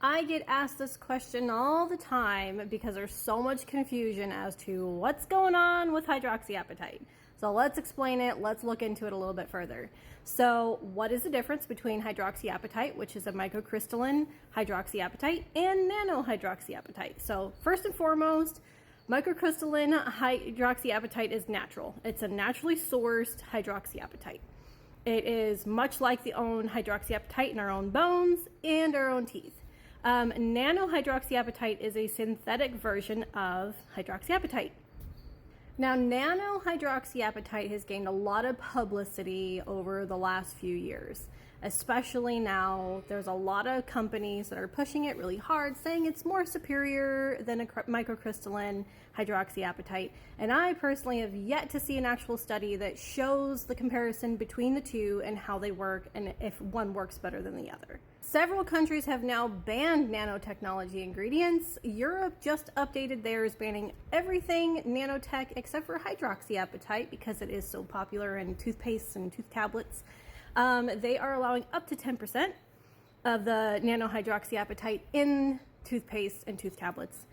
I get asked this question all the time because there's so much confusion as to what's going on with hydroxyapatite. So let's explain it. Let's look into it a little bit further. So what is the difference between hydroxyapatite, which is a microcrystalline hydroxyapatite, and nanohydroxyapatite? So first and foremost, microcrystalline hydroxyapatite is natural. It's a naturally sourced hydroxyapatite. It is much like the own hydroxyapatite in our own bones and our own teeth. Nanohydroxyapatite is a synthetic version of hydroxyapatite. Now, nanohydroxyapatite has gained a lot of publicity over the last few years. Especially now, there's a lot of companies that are pushing it really hard, saying it's more superior than a microcrystalline hydroxyapatite. And I personally have yet to see an actual study that shows the comparison between the two and how they work and if one works better than the other. Several countries have now banned nanotechnology ingredients. Europe just updated theirs, banning everything nanotech except for hydroxyapatite because it is so popular in toothpaste and tooth tablets. They are allowing up to 10% of the nanohydroxyapatite in toothpaste and tooth tablets.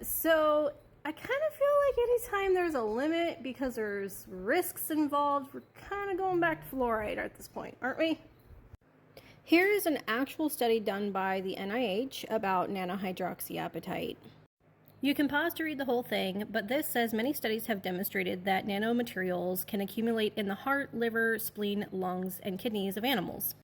So I kind of feel like anytime there's a limit because there's risks involved, we're kind of going back to fluoride at this point, aren't we? Here is an actual study done by the NIH about nanohydroxyapatite. You can pause to read the whole thing, but this says many studies have demonstrated that nanomaterials can accumulate in the heart, liver, spleen, lungs, and kidneys of animals.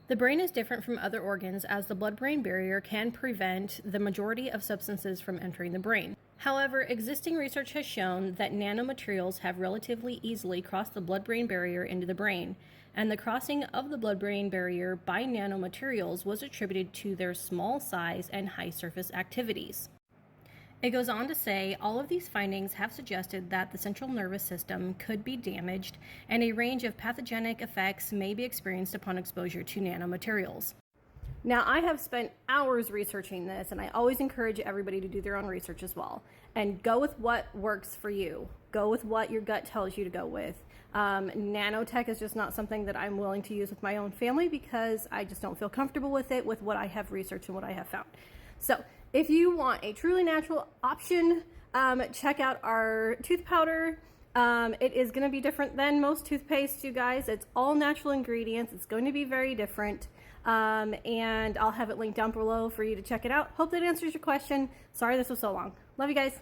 The brain is different from other organs as the blood-brain barrier can prevent the majority of substances from entering the brain. However, existing research has shown that nanomaterials have relatively easily crossed the blood-brain barrier into the brain, and the crossing of the blood-brain barrier by nanomaterials was attributed to their small size and high surface activities. It goes on to say, all of these findings have suggested that the central nervous system could be damaged and a range of pathogenic effects may be experienced upon exposure to nanomaterials. Now, I have spent hours researching this, and I always encourage everybody to do their own research as well. And go with what works for you. Go with what your gut tells you to go with. Nanotech is just not something that I'm willing to use with my own family because I just don't feel comfortable with it, with what I have researched and what I have found. So, if you want a truly natural option, check out our tooth powder. It is going to be different than most toothpaste, you guys. It's all natural ingredients. It's going to be very different. And I'll have it linked down below for you to check it out. Hope that answers your question. Sorry this was so long. Love you guys.